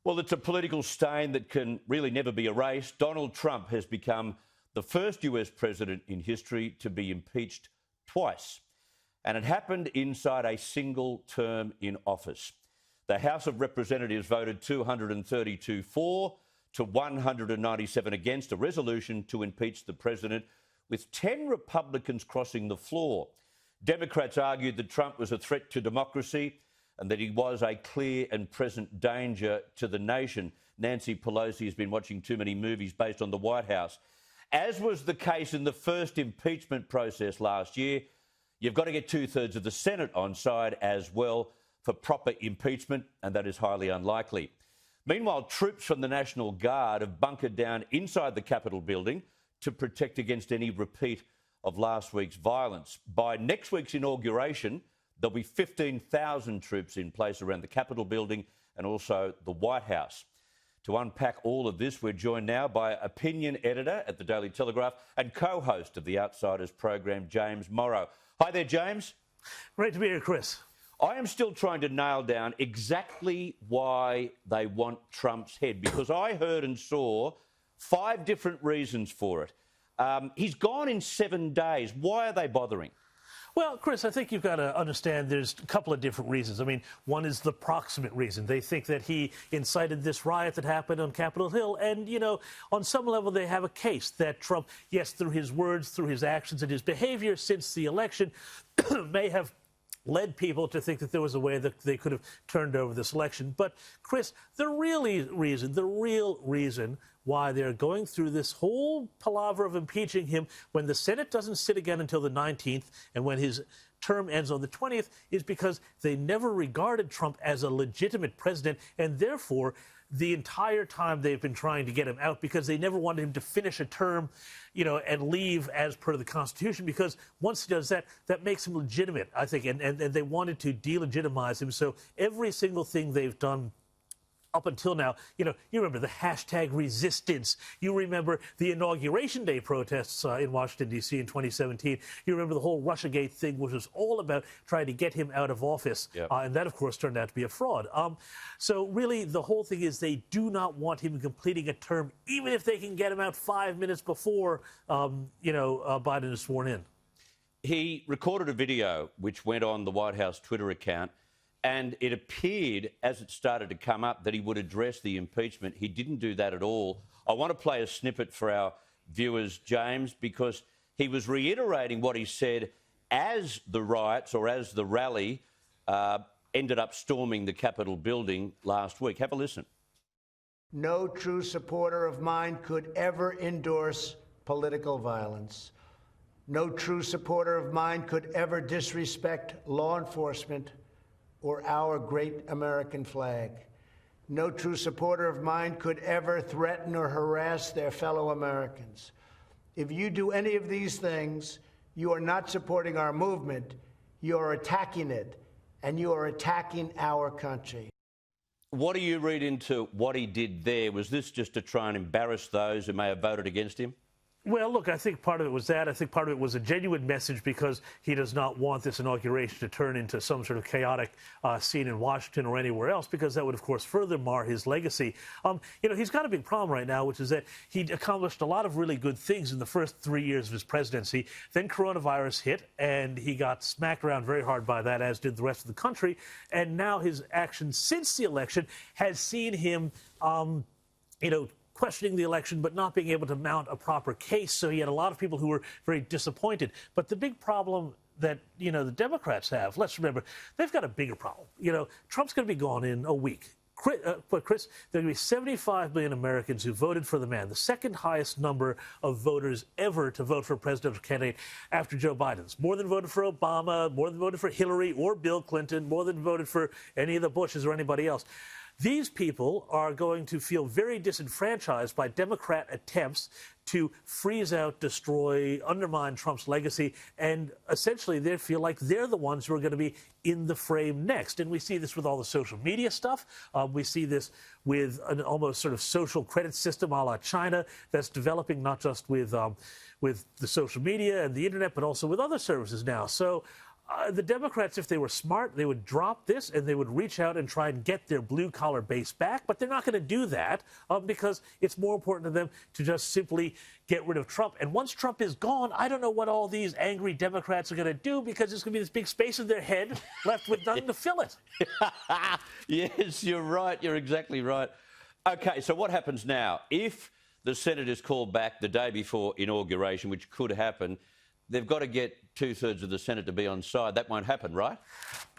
Well, it's a political stain that can really never be erased. Donald Trump has become the first US president in history to be impeached twice. And it happened inside a single term in office. The House of Representatives voted 232 for to 197 against a resolution to impeach the president, with 10 Republicans crossing the floor. Democrats argued that Trump was a threat to democracy and that he was a clear and present danger to the nation. Nancy Pelosi has been watching too many movies based on the White House. As was the case in the first impeachment process last year, you've got to get two-thirds of the Senate on side as well for proper impeachment, and that is highly unlikely. Meanwhile, troops from the National Guard have bunkered down inside the Capitol building to protect against any repeat of last week's violence. By next week's inauguration, there'll be 15,000 troops in place around the Capitol building and also the White House. To unpack all of this, we're joined now by opinion editor at the Daily Telegraph and co-host of the Outsiders program, James Morrow. Hi there, James. Great to be here, Chris. I am still trying to nail down exactly why they want Trump's head, because I heard and saw 5 different reasons for it. He's gone in 7 days. Why are they bothering? Well, Chris, I think you've got to understand there's a couple of different reasons. I mean, one is the proximate reason. They think that he incited this riot that happened on Capitol Hill. And, you know, on some level, they have a case that Trump, yes, through his words, through his actions and his behavior since the election, may have led people to think that there was a way that they could have turned over this election. But, Chris, the real reason why they're going through this whole palaver of impeaching him when the Senate doesn't sit again until the 19th and when his term ends on the 20th is because they never regarded Trump as a legitimate president, and therefore the entire time they've been trying to get him out because they never wanted him to finish a term, you know, and leave as per the Constitution, because once he does that, that makes him legitimate, I think, and they wanted to delegitimize him. So every single thing they've done up until now, you know, you remember the hashtag resistance. You remember the Inauguration Day protests in Washington, D.C. in 2017. You remember the whole Russiagate thing, which was all about trying to get him out of office. Yep. And that, of course, turned out to be a fraud. So really, the whole thing is they do not want him completing a term, even if they can get him out 5 minutes before, Biden is sworn in. He recorded a video which went on the White House Twitter account, and it appeared, as it started to come up, that he would address the impeachment. He didn't do that at all. I want to play a snippet for our viewers, James, because he was reiterating what he said as the riots or as the rally ended up storming the Capitol building last week. Have a listen. No true supporter of mine could ever endorse political violence. No true supporter of mine could ever disrespect law enforcement or our great American flag. No true supporter of mine could ever threaten or harass their fellow Americans. If you do any of these things, you are not supporting our movement, you are attacking it, and you are attacking our country. What do you read into what he did there? Was this just to try and embarrass those who may have voted against him? Well, look, I think part of it was that. I think part of it was a genuine message because he does not want this inauguration to turn into some sort of chaotic scene in Washington or anywhere else, because that would, of course, further mar his legacy. He's got a big problem right now, which is that he accomplished a lot of really good things in the first 3 years of his presidency. Then coronavirus hit, and he got smacked around very hard by that, as did the rest of the country. And now his actions since the election has seen him, questioning the election, but not being able to mount a proper case. So he had a lot of people who were very disappointed. But the big problem that, the Democrats have, let's remember, they've got a bigger problem. Trump's going to be gone in a week. But, Chris, there are going to be 75 million Americans who voted for the man, the second highest number of voters ever to vote for a presidential candidate after Joe Biden's. More than voted for Obama, more than voted for Hillary or Bill Clinton, more than voted for any of the Bushes or anybody else. These people are going to feel very disenfranchised by Democrat attempts to freeze out, destroy, undermine Trump's legacy, and essentially they feel like they're the ones who are going to be in the frame next. And we see this with all the social media stuff. We see this with an almost sort of social credit system a la China that's developing not just with the social media and the internet, but also with other services now. So The Democrats, if they were smart, they would drop this and they would reach out and try and get their blue-collar base back. But they're not going to do that because it's more important to them to just simply get rid of Trump. And once Trump is gone, I don't know what all these angry Democrats are going to do because there's going to be this big space in their head left with nothing to fill it. Yes, you're right. You're exactly right. OK, so what happens now? If the Senate is called back the day before inauguration, which could happen, they've got to get two-thirds of the Senate to be on side. That won't happen, right?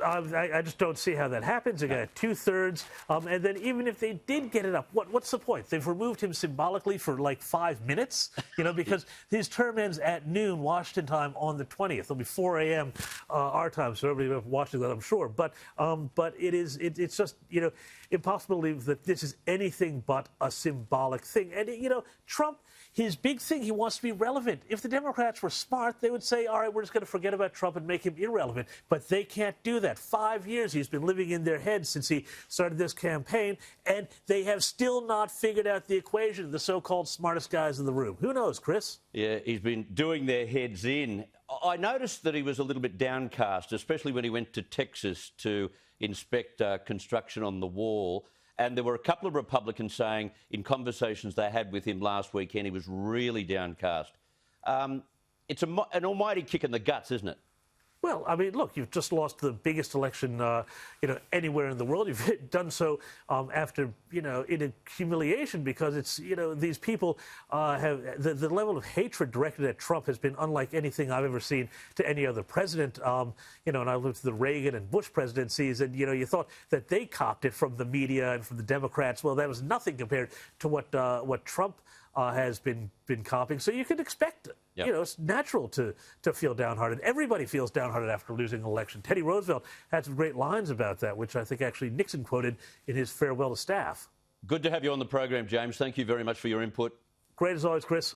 I just don't see how that happens. They got two-thirds. And then even if they did get it up, what's the point? They've removed him symbolically for like 5 minutes, because his term ends at noon Washington time on the 20th. It'll be 4 a.m. Our time, so everybody watching that, I'm sure. But it's just, impossible to believe that this is anything but a symbolic thing. And, Trump, his big thing, he wants to be relevant. If the Democrats were smart, they would say, all right, we're just going to forget about Trump and make him irrelevant. But they can't do that. 5 years he's been living in their heads since he started this campaign, and they have still not figured out the equation, the so-called smartest guys in the room. Who knows, Chris? Yeah, he's been doing their heads in. I noticed that he was a little bit downcast, especially when he went to Texas to inspect construction on the wall. And there were a couple of Republicans saying in conversations they had with him last weekend, he was really downcast. It's an almighty kick in the guts, isn't it? Well, I mean, look, you've just lost the biggest election, anywhere in the world. You've done so after, in a humiliation because it's, these people have the level of hatred directed at Trump has been unlike anything I've ever seen to any other president. And I lived through the Reagan and Bush presidencies, and, you thought that they copped it from the media and from the Democrats. Well, that was nothing compared to what Trump has been copping. So you can expect it. Yep. It's natural to feel downhearted. Everybody feels downhearted after losing an election. Teddy Roosevelt had some great lines about that, which I think actually Nixon quoted in his farewell to staff. Good to have you on the program, James. Thank you very much for your input. Great as always, Chris.